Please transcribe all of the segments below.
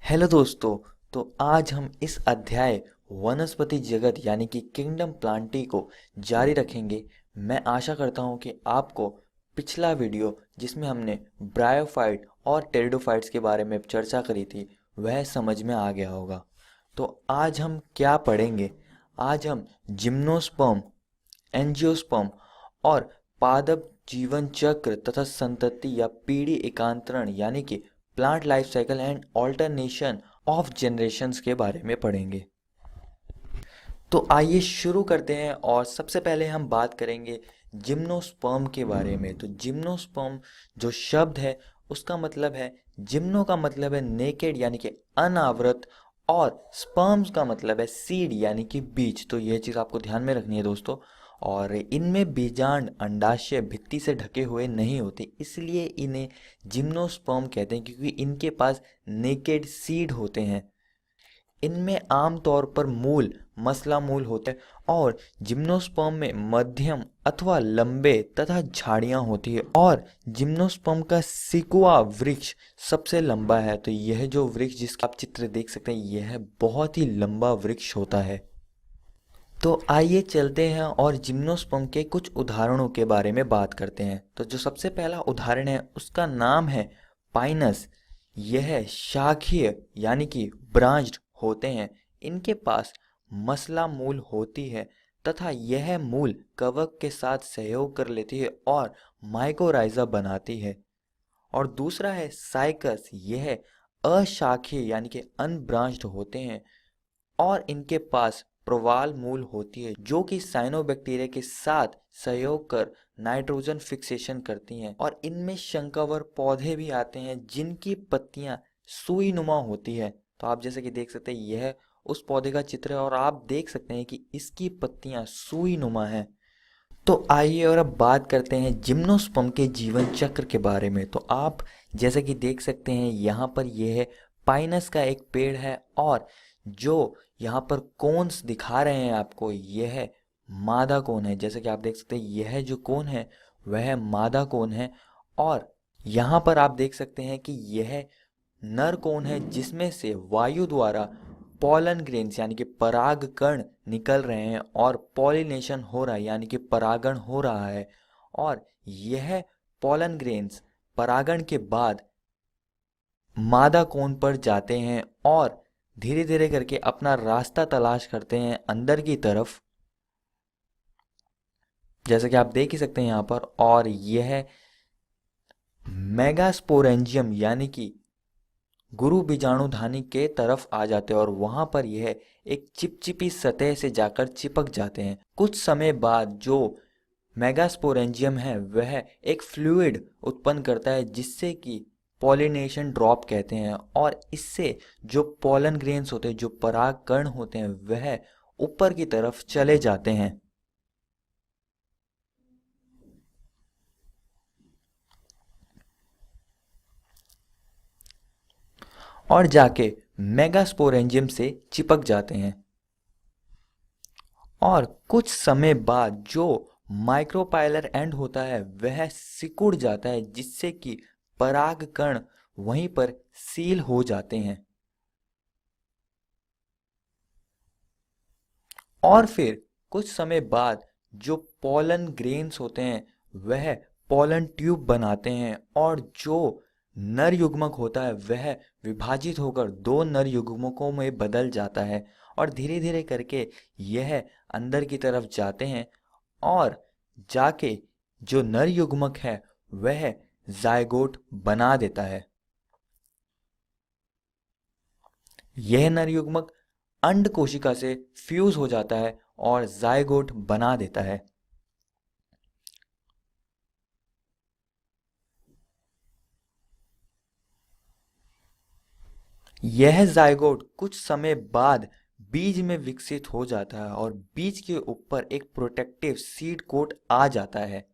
Hello दोस्तों। तो आज हम इस अध्याय वनस्पति जगत यानी कि किंगडम प्लांटी को जारी रखेंगे। मैं आशा करता हूँ कि आपको पिछला वीडियो जिसमें हमने ब्रायोफाइट और टेरिडोफाइट्स के बारे में चर्चा करी थी वह समझ में आ गया होगा। तो आज हम क्या पढ़ेंगे? आज हम जिम्नोस्पर्म, एंजियोस्पर्म और पादप जीवन चक्र तथा संतति या पीढ़ी एकांतरण यानी कि plant life cycle and alternation of generations के बारे में पढ़ेंगे। तो आइए शुरू करते हैं और सबसे पहले हम बात करेंगे जिम्नोस्पर्म के बारे में। तो जिम्नोस्पर्म जो शब्द है उसका मतलब है, जिम्नो का मतलब है नेकेड यानी कि अनावृत, और स्पर्म्स का मतलब है सीड यानी कि बीज। तो यह चीज़ आपको ध्यान में रखनी है दोस्तों। और इनमें बीजांड अंडाशय भित्ति से ढके हुए नहीं होते, इसलिए इन्हें जिम्नोस्पर्म कहते हैं क्योंकि इनके पास नेकेड सीड होते हैं। इनमें आमतौर पर मूल मसला मूल होते हैं और जिम्नोस्पर्म में मध्यम अथवा लंबे तथा झाड़ियां होती है, और जिम्नोस्पर्म का सिकुआ वृक्ष सबसे लंबा है। तो यह जो वृक्ष जिसका आप चित्र देख सकते हैं यह बहुत ही लंबा वृक्ष होता है। तो आइए चलते हैं और जिम्नोस्पर्म के कुछ उदाहरणों के बारे में बात करते हैं। तो जो सबसे पहला उदाहरण है उसका नाम है पाइनस। यह शाखीय यानी कि ब्रांच्ड होते हैं। इनके पास मसला मूल होती है तथा यह मूल कवक के साथ सहयोग कर लेती है और माइकोराइजा बनाती है। और दूसरा है साइकस। यह अशाखीय यानी कि अनब्रांच्ड होते हैं और इनके पास प्रवाल मूल होती है जो कि साइनोबैक्टीरिया के साथ सहयोग कर नाइट्रोजन फिक्सेशन करती हैं। और इनमें शंकावर पौधे भी आते हैं जिनकी पत्तियां सुई नुमा होती है। तो आप जैसे कि देख सकते हैं यह उस पौधे का चित्र है और आप देख सकते हैं कि इसकी पत्तियां सुई नुमा है। तो आइए और अब बात करते हैं जिम्नोस्पर्म के जीवन चक्र के बारे में। तो आप जैसे कि देख सकते हैं यहाँ पर यह पाइनस का एक पेड़ है और जो यहाँ पर कोन्स दिखा रहे हैं आपको यह मादा कोन है। जैसे कि आप देख सकते हैं यह जो कोन है वह मादा कोन है। और यहाँ पर आप देख सकते हैं कि यह नर कोन है जिसमें से वायु द्वारा पॉलन ग्रेन्स यानी कि पराग कण निकल रहे हैं और पॉलिनेशन हो रहा है यानी कि परागण हो रहा है। और यह पॉलन ग्रेन्स परागण के बाद मादा कोन पर जाते हैं और धीरे धीरे करके अपना रास्ता तलाश करते हैं अंदर की तरफ, जैसे कि आप देख ही सकते हैं यहाँ पर। और यह मेगास्पोरेंजियम यानी कि गुरु बीजाणुधानी के तरफ आ जाते हैं और वहां पर यह एक चिपचिपी सतह से जाकर चिपक जाते हैं। कुछ समय बाद जो मेगास्पोरेंजियम है वह एक फ्लूइड उत्पन्न करता है जिससे कि पॉलिनेशन ड्रॉप कहते हैं, और इससे जो पॉलन ग्रेन्स होते हैं, जो पराग कण होते हैं, वह ऊपर की तरफ चले जाते हैं और जाके मेगास्पोरेंजियम से चिपक जाते हैं। और कुछ समय बाद जो माइक्रोपाइलर एंड होता है वह सिकुड़ जाता है जिससे कि पराग कण वहीं पर सील हो जाते हैं। और फिर कुछ समय बाद जो पोलन ग्रेन्स होते हैं वह पोलन ट्यूब बनाते हैं और जो नर युग्मक होता है वह विभाजित होकर दो नर युग्मकों में बदल जाता है और धीरे धीरे करके यह अंदर की तरफ जाते हैं और जाके जो नर युग्मक है वह जायगोट बना देता है। यह नर युग्मक अंड कोशिका से फ्यूज हो जाता है और जायगोट बना देता है। यह जायगोट कुछ समय बाद बीज में विकसित हो जाता है और बीज के ऊपर एक प्रोटेक्टिव सीड कोट आ जाता है।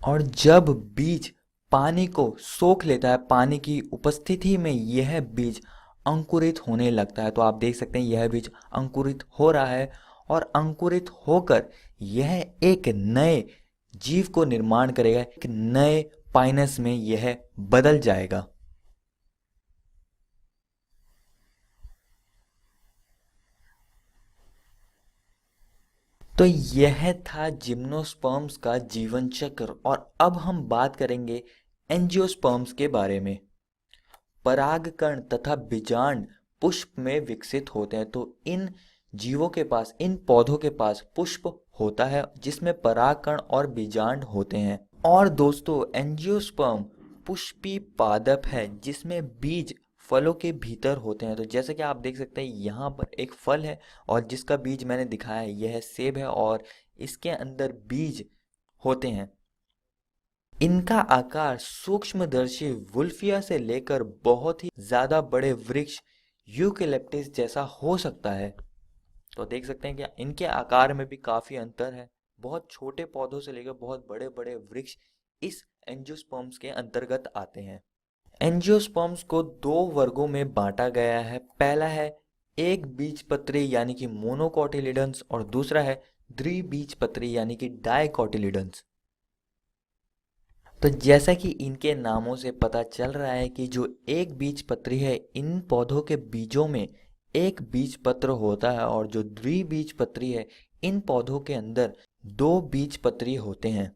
और जब बीज पानी को सोख लेता है, पानी की उपस्थिति में यह बीज अंकुरित होने लगता है। तो आप देख सकते हैं यह बीज अंकुरित हो रहा है और अंकुरित होकर यह एक नए जीव को निर्माण करेगा, एक नए पाइनस में यह बदल जाएगा। तो यह था जिम्नोस्पर्म्स का जीवन चक्र और अब हम बात करेंगे एंजियोस्पर्म्स के बारे में। परागकण तथा बीजांड पुष्प में विकसित होते हैं। तो इन जीवों के पास, इन पौधों के पास पुष्प होता है जिसमें परागकण और बीजांड होते हैं। और दोस्तों, एंजियोस्पर्म पुष्पी पादप है जिसमें बीज फलों के भीतर होते हैं। तो जैसे कि आप देख सकते हैं यहाँ पर एक फल है और जिसका बीज मैंने दिखाया है, यह सेब है और इसके अंदर बीज होते हैं। इनका आकार सूक्ष्मदर्शी वुल्फिया से लेकर बहुत ही ज्यादा बड़े वृक्ष यूकेलिप्टस जैसा हो सकता है। तो देख सकते हैं कि इनके आकार में भी काफी अंतर है। बहुत छोटे पौधों से लेकर बहुत बड़े बड़े वृक्ष इस एंजियोस्पर्म्स के अंतर्गत आते हैं। एंजियोस्पर्म्स को दो वर्गों में बांटा गया है। पहला है एक बीजपत्री यानी कि मोनोकोटिलिडन्स और दूसरा है द्विबीजपत्री यानी कि डाइकोटिलिडन्स। तो जैसा कि इनके नामों से पता चल रहा है कि जो एक बीजपत्री है, इन पौधों के बीजों में एक बीजपत्र होता है और जो द्विबीजपत्री है, इन पौधों के अंदर दो बीजपत्री होते हैं।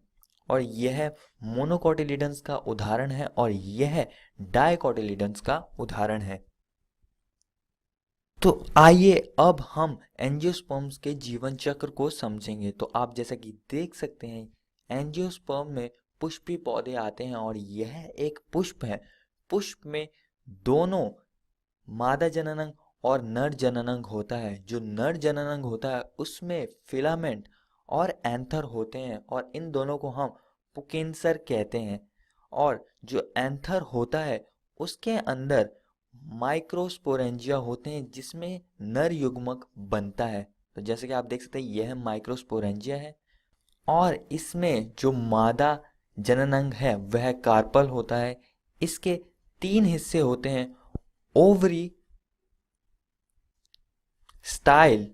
और यह मोनोकोटिलिडन्स का उदाहरण है और यह डाइकोटिलिडन्स का उदाहरण है। तो आइए अब हम एंजियोस्पर्म्स के जीवन चक्र को समझेंगे। तो आप जैसा कि देख सकते हैं, एंजियोस्पर्म में पुष्पी पौधे आते हैं और यह एक पुष्प है। पुष्प में दोनों मादा जननांग और नर जननांग होता है। जो नर जननांग होता है उसमें फिलामेंट और एंथर होते हैं और इन दोनों को हम पुकेंसर कहते हैं। और जो एंथर होता है उसके अंदर माइक्रोस्पोरेंजिया होते हैं जिसमें नर युग्मक बनता है। तो जैसे कि आप देख सकते हैं, यह माइक्रोस्पोरेंजिया है और इसमें जो मादा जननांग है वह कार्पल होता है। इसके तीन हिस्से होते हैं, ओवरी, स्टाइल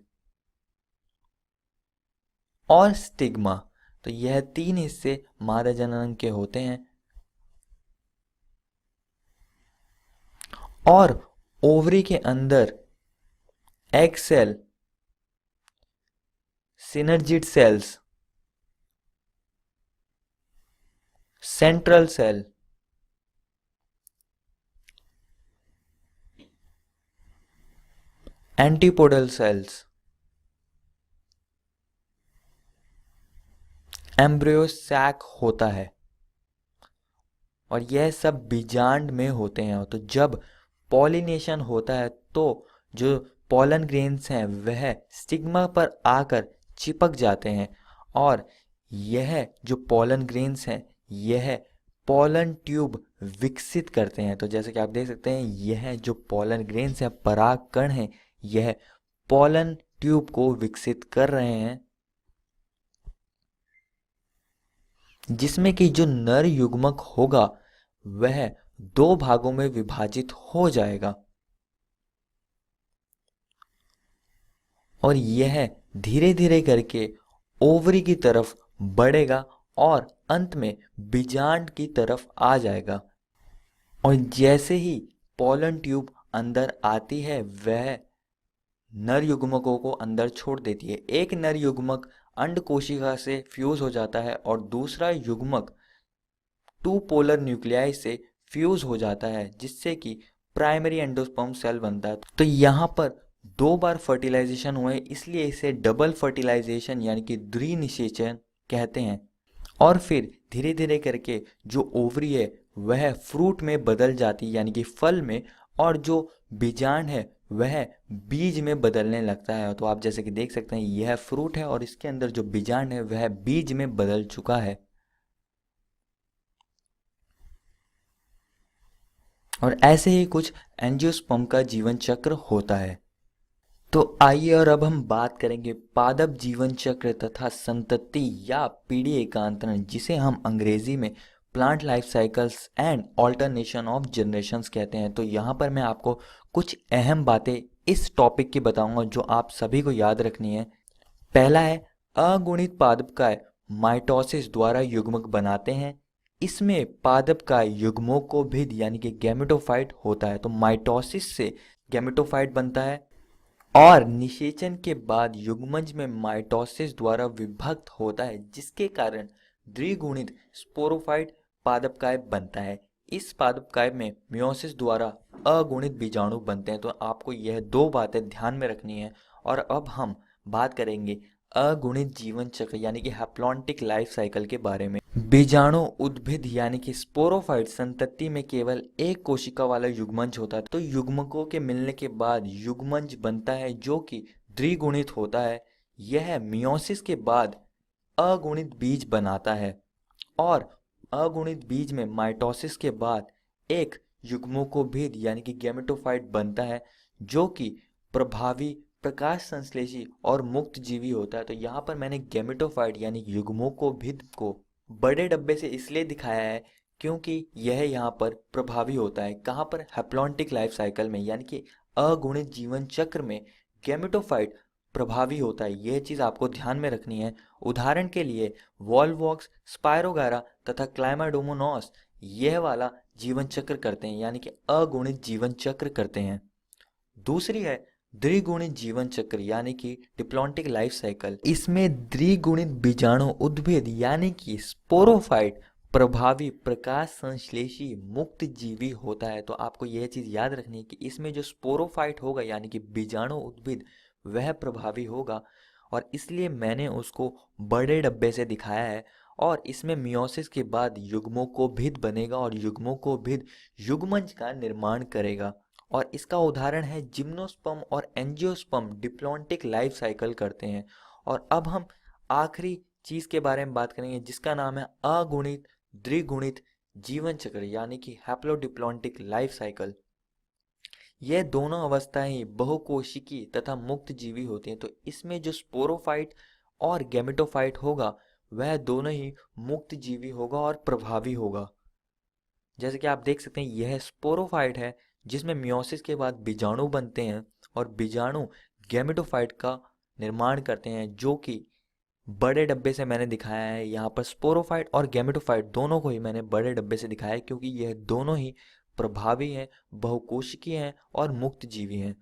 और स्टिग्मा। तो यह तीन हिस्से मादा जननांग के होते हैं। और ओवरी के अंदर egg cell, synergid cells, central cell, antipodal cells, embryo sac होता है और यह सब बीजांड में होते हैं। तो जब पॉलिनेशन होता है तो जो पॉलन ग्रेन्स हैं वह स्टिग्मा पर आकर चिपक जाते हैं और यह जो पॉलन ग्रेन्स हैं यह पॉलन ट्यूब विकसित करते हैं। तो जैसे कि आप देख सकते हैं, यह जो पॉलन ग्रेन्स हैं, परागकण हैं, यह पॉलन ट्यूब को विकसित कर रहे हैं जिसमें कि जो नर युग्मक होगा वह दो भागों में विभाजित हो जाएगा और यह धीरे धीरे करके ओवरी की तरफ बढ़ेगा और अंत में बीजांड की तरफ आ जाएगा। और जैसे ही पॉलन ट्यूब अंदर आती है वह नर युग्मकों को अंदर छोड़ देती है। एक नर युग्मक अंड कोशिका से फ्यूज हो जाता है और दूसरा युग्मक टू पोलर न्यूक्लियाई से फ्यूज हो जाता है जिससे कि प्राइमरी एंडोस्पर्म सेल बनता है। तो यहाँ पर दो बार फर्टिलाइजेशन हुए इसलिए इसे डबल फर्टिलाइजेशन यानी कि द्विनिषेचन कहते हैं। और फिर धीरे धीरे करके जो ओवरी है वह फ्रूट में बदल जाती है यानी कि फल में, और जो बीजांड है वह बीज में बदलने लगता है। तो आप जैसे कि देख सकते हैं, यह फ्रूट है और इसके अंदर जो बीजांड है वह बीज में बदल चुका है। और ऐसे ही कुछ एंजियोस्पर्म का जीवन चक्र होता है। तो आइए और अब हम बात करेंगे पादप जीवन चक्र तथा संतति या पीढ़ी एकांतरण, जिसे हम अंग्रेजी में plant life cycles and alternation of generations कहते हैं। तो यहाँ पर मैं आपको कुछ अहम बातें इस टॉपिक की बताऊंगा जो आप सभी को याद रखनी है। पहला है, अगुणित पादपकाय माइटोसिस द्वारा युग्मक बनाते हैं। इसमें पादपकाय युग्मों को भिद यानी कि गैमेटोफाइट होता है। तो माइटोसिस से गैमेटोफाइट बनता है और निषेचन के बाद युग्मज में माइटोसिस द्वारा विभक्त होता है, जिसके कारण द्विगुणित स्पोरोफाइट पादपकाय बनता है। इस पादपकाय में मियोसिस द्वारा अगुणित बीजाणु बनते हैं। तो आपको यह दो बातें ध्यान में रखनी है। और अब हम बात करेंगे अगुणित जीवन चक्र यानी कि हैप्लॉन्टिक लाइफ साइकिल के बारे में। बीजाणु उद्भिद यानी कि स्पोरोफाइट संतति में केवल एक कोशिका वाला युग्मज होता है। तो युग्मकों के मिलने के बाद युग्मज बनता है जो कि द्विगुणित होता है। यह मियोसिस के बाद अगुणित बीज बनाता है और अगुणित बीज में माइटोसिस के बाद एक युग्मकोभेद यानी कि गैमेटोफाइट बनता है जो कि प्रभावी प्रकाश संश्लेषी और मुक्त जीवी होता है। तो यहाँ पर मैंने गैमेटोफाइट यानी युग्मकोभेद को बड़े डब्बे से इसलिए दिखाया है क्योंकि यह यहाँ पर प्रभावी होता है। कहाँ पर? हैप्लॉन्टिक लाइफ साइकिल में, यानी कि अगुणित जीवन चक्र में गैमेटोफाइट प्रभावी होता है। यह चीज़ आपको ध्यान में रखनी है। उदाहरण के लिए वॉल्वॉक्स, स्पायरोगारा तथा क्लाइमाडोमोनास यह वाला जीवन चक्र करते हैं, यानी कि अगुणित जीवन चक्र करते हैं। दूसरी है द्विगुणित जीवन चक्र यानी कि डिप्लॉन्टिक लाइफ साइकिल। इसमें द्विगुणित बीजाणु उद्भिद यानी कि स्पोरोफाइट प्रभावी प्रकाश संश्लेषी मुक्त जीवी होता है। तो आपको यह चीज याद रखनी है कि इसमें जो स्पोरोफाइट होगा यानी कि बीजाणु उद्भिद वह प्रभावी होगा और इसलिए मैंने उसको बड़े डब्बे से दिखाया है। और इसमें मियोसिस के बाद युग्मोकोभिद बनेगा और युग्मोकोभिद युग्मज का निर्माण करेगा। और इसका उदाहरण है जिम्नोस्पर्म और एंजियोस्पर्म डिप्लॉन्टिक लाइफ साइकिल करते हैं। और अब हम आखिरी चीज के बारे में बात करेंगे जिसका नाम है अगुणित द्विगुणित जीवन चक्र यानी कि हैप्लोडिप्लॉन्टिक लाइफ साइकिल। यह दोनों अवस्थाएं ही बहुकोशिकी तथा मुक्त जीवी होती हैं। तो इसमें जो स्पोरोफाइट और गैमेटोफाइट होगा वह दोनों ही मुक्त जीवी होगा और प्रभावी होगा। जैसे कि आप देख सकते हैं यह स्पोरोफाइट है जिसमें मियोसिस के बाद बीजाणु बनते हैं और बीजाणु गैमेटोफाइट का निर्माण करते हैं जो कि बड़े डब्बे से मैंने दिखाया है। यहाँ पर स्पोरोफाइट और गैमेटोफाइट दोनों को ही मैंने बड़े डब्बे से दिखाया है क्योंकि यह दोनों ही प्रभावी हैं, बहुकोशिकीय हैं और मुक्त जीवी हैं।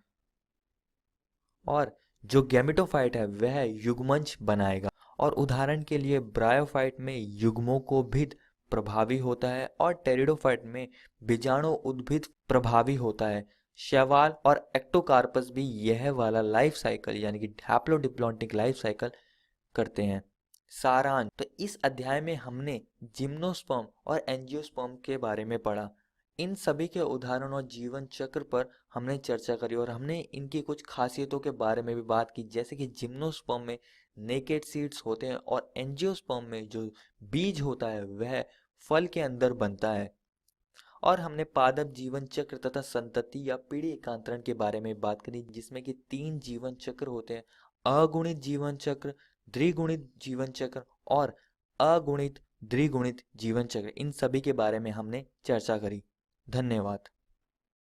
और जो गैमेटोफाइट है वह युग्मज बनाएगा। और उदाहरण के लिए ब्रायोफाइट में युग्मों को भी प्रभावी होता है और टेरिडोफाइट में बीजाणु उद्भिद प्रभावी होता है। शैवाल और एक्टोकार्पस भी यह वाला लाइफ साइकिल यानी कि हैप्लोडिप्लॉन्टिक लाइफ साइकिल करते हैं। सारांश, तो इस अध्याय में हमने जिम्नोस्पर्म और एंजियोस्पर्म के बारे में पढ़ा। इन सभी के उदाहरण और जीवन चक्र पर हमने चर्चा करी और हमने इनकी कुछ खासियतों के बारे में भी बात की, जैसे कि जिम्नोस्पर्म में नेकेड सीड्स होते हैं और एंजियोस्पर्म में जो बीज होता है वह फल के अंदर बनता है। और हमने पादप जीवन चक्र तथा संतति या पीढ़ी एकांतरण के बारे में बात करी जिसमें कि 3 जीवन चक्र होते हैं: अगुणित जीवन चक्र, द्विगुणित जीवन चक्र और अगुणित द्विगुणित जीवन चक्र। इन सभी के बारे में हमने चर्चा करी। धन्यवाद।